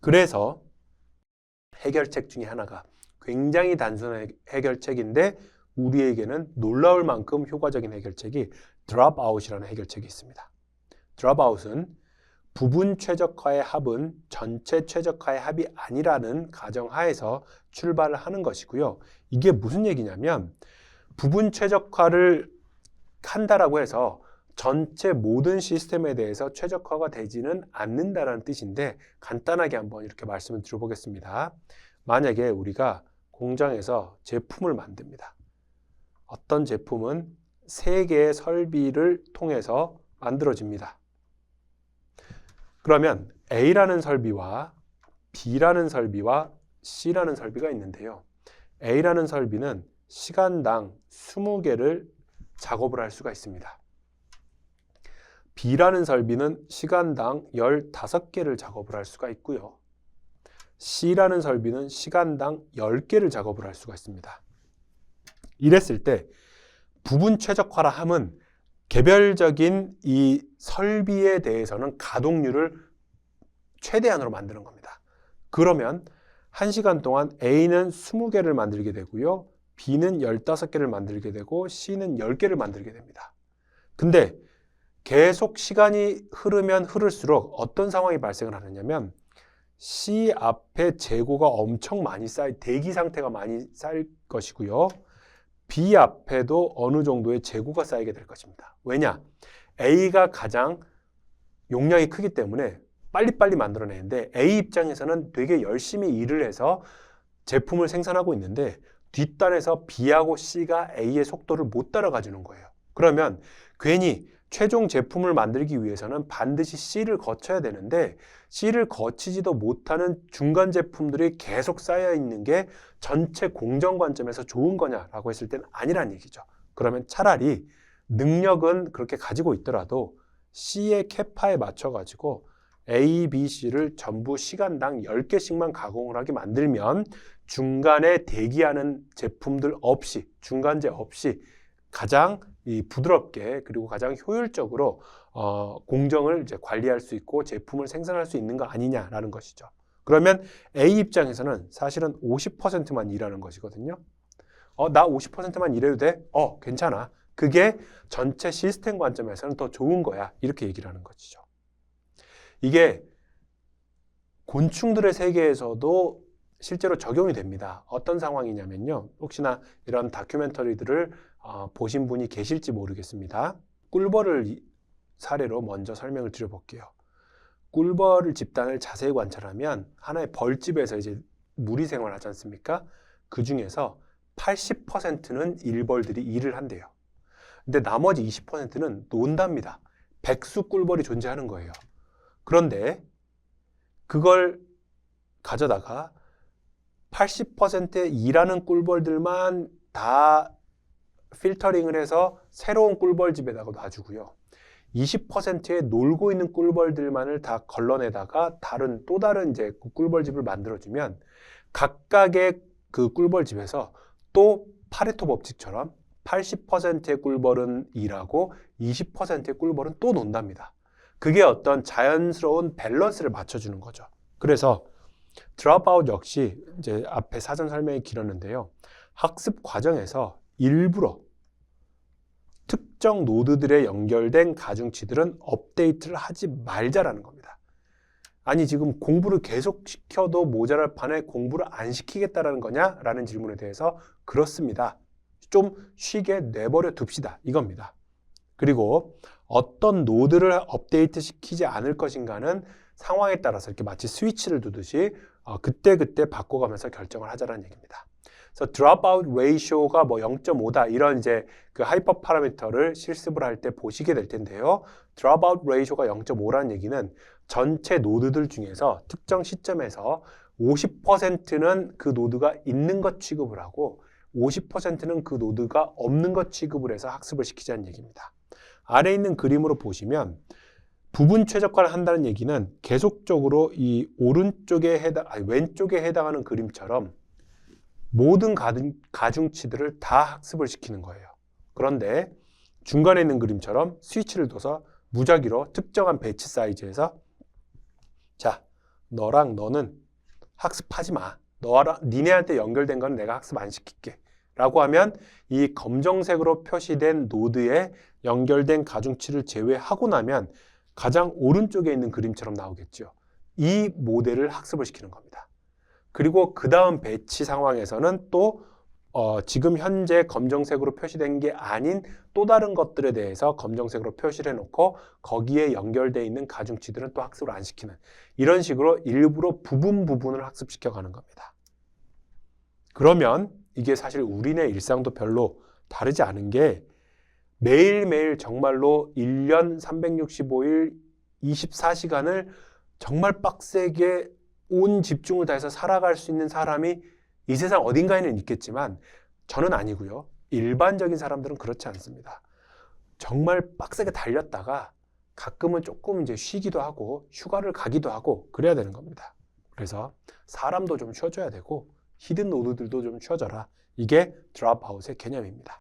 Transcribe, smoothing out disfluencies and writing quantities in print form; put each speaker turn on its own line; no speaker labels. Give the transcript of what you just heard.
그래서 해결책 중에 하나가 굉장히 단순한 해결책인데 우리에게는 놀라울 만큼 효과적인 해결책이 드롭아웃이라는 해결책이 있습니다. 드롭아웃은 부분 최적화의 합은 전체 최적화의 합이 아니라는 가정하에서 출발을 하는 것이고요. 이게 무슨 얘기냐면 부분 최적화를 한다라고 해서 전체 모든 시스템에 대해서 최적화가 되지는 않는다라는 뜻인데 간단하게 한번 이렇게 말씀을 드려보겠습니다. 만약에 우리가 공장에서 제품을 만듭니다. 어떤 제품은 3개의 설비를 통해서 만들어집니다. 그러면 A라는 설비와 B라는 설비와 C라는 설비가 있는데요. A라는 설비는 시간당 20개를 작업을 할 수가 있습니다. B라는 설비는 시간당 15개를 작업을 할 수가 있고요. C라는 설비는 시간당 10개를 작업을 할 수가 있습니다. 이랬을 때 부분 최적화라 함은 개별적인 이 설비에 대해서는 가동률을 최대한으로 만드는 겁니다. 그러면 1시간 동안 A는 20개를 만들게 되고요. B는 15개를 만들게 되고 C는 10개를 만들게 됩니다. 근데 계속 시간이 흐르면 흐를수록 어떤 상황이 발생을 하느냐면 C 앞에 재고가 엄청 많이 대기 상태가 많이 쌓일 것이고요. B 앞에도 어느 정도의 재고가 쌓이게 될 것입니다. 왜냐? A가 가장 용량이 크기 때문에 빨리빨리 만들어내는데 A 입장에서는 되게 열심히 일을 해서 제품을 생산하고 있는데 뒷단에서 B하고 C가 A의 속도를 못 따라가 주는 거예요. 그러면 괜히 최종 제품을 만들기 위해서는 반드시 C를 거쳐야 되는데 C를 거치지도 못하는 중간 제품들이 계속 쌓여 있는 게 전체 공정 관점에서 좋은 거냐라고 했을 때는 아니란 얘기죠. 그러면 차라리 능력은 그렇게 가지고 있더라도 C의 캐파에 맞춰가지고 A, B, C를 전부 시간당 10개씩만 가공을 하게 만들면 중간에 대기하는 제품들 없이, 중간재 없이 가장 부드럽게 그리고 가장 효율적으로 공정을 이제 관리할 수 있고 제품을 생산할 수 있는 거 아니냐라는 것이죠. 그러면 A 입장에서는 사실은 50%만 일하는 것이거든요. 나 50%만 일해도 돼? 괜찮아. 그게 전체 시스템 관점에서는 더 좋은 거야. 이렇게 얘기를 하는 것이죠. 이게 곤충들의 세계에서도 실제로 적용이 됩니다. 어떤 상황이냐면요. 혹시나 이런 다큐멘터리들을 보신 분이 계실지 모르겠습니다. 꿀벌을 사례로 먼저 설명을 드려볼게요. 꿀벌 집단을 자세히 관찰하면 하나의 벌집에서 이제 무리 생활하지 않습니까? 그 중에서 80%는 일벌들이 일을 한대요. 근데 나머지 20%는 논답니다. 백수 꿀벌이 존재하는 거예요. 그런데 그걸 가져다가 80%의 일하는 꿀벌들만 다 필터링을 해서 새로운 꿀벌집에다가 놔주고요. 20%의 놀고 있는 꿀벌들만을 다 걸러내다가 또 다른 이제 꿀벌집을 만들어주면 각각의 그 꿀벌집에서 또 파레토 법칙처럼 80%의 꿀벌은 일하고 20%의 꿀벌은 또 논답니다. 그게 어떤 자연스러운 밸런스를 맞춰주는 거죠. 그래서 드롭아웃 역시 이제 앞에 사전 설명이 길었는데요. 학습 과정에서 일부러 특정 노드들에 연결된 가중치들은 업데이트를 하지 말자라는 겁니다. 아니 지금 공부를 계속 시켜도 모자랄 판에 공부를 안 시키겠다라는 거냐? 라는 질문에 대해서 그렇습니다. 좀 쉬게 내버려 둡시다. 이겁니다. 그리고 어떤 노드를 업데이트 시키지 않을 것인가는 상황에 따라서 이렇게 마치 스위치를 두듯이 그때그때 바꿔가면서 결정을 하자는 얘기입니다. 그래서 dropout ratio가 뭐 0.5다 이런 이제 그 하이퍼 파라미터를 실습을 할 때 보시게 될 텐데요. dropout ratio가 0.5라는 얘기는 전체 노드들 중에서 특정 시점에서 50%는 그 노드가 있는 것 취급을 하고 50%는 그 노드가 없는 것 취급을 해서 학습을 시키자는 얘기입니다. 아래 있는 그림으로 보시면 부분 최적화를 한다는 얘기는 계속적으로 이 왼쪽에 해당하는 그림처럼 모든 가중치들을 다 학습을 시키는 거예요. 그런데 중간에 있는 그림처럼 스위치를 둬서 무작위로 특정한 배치 사이즈에서 자, 너랑 너는 학습하지 마. 니네한테 연결된 건 내가 학습 안 시킬게. 라고 하면 이 검정색으로 표시된 노드에 연결된 가중치를 제외하고 나면 가장 오른쪽에 있는 그림처럼 나오겠죠. 이 모델을 학습을 시키는 겁니다. 그리고 그 다음 배치 상황에서는 또 지금 현재 검정색으로 표시된 게 아닌 또 다른 것들에 대해서 검정색으로 표시를 해놓고 거기에 연결되어 있는 가중치들은 또 학습을 안 시키는 이런 식으로 일부러 부분을 학습시켜가는 겁니다. 그러면 이게 사실 우리네 일상도 별로 다르지 않은 게 매일매일 정말로 1년 365일 24시간을 정말 빡세게 온 집중을 다해서 살아갈 수 있는 사람이 이 세상 어딘가에는 있겠지만 저는 아니고요. 일반적인 사람들은 그렇지 않습니다. 정말 빡세게 달렸다가 가끔은 조금 이제 쉬기도 하고 휴가를 가기도 하고 그래야 되는 겁니다. 그래서 사람도 좀 쉬어줘야 되고 히든 노드들도 좀 쉬어줘라. 이게 드롭아웃의 개념입니다.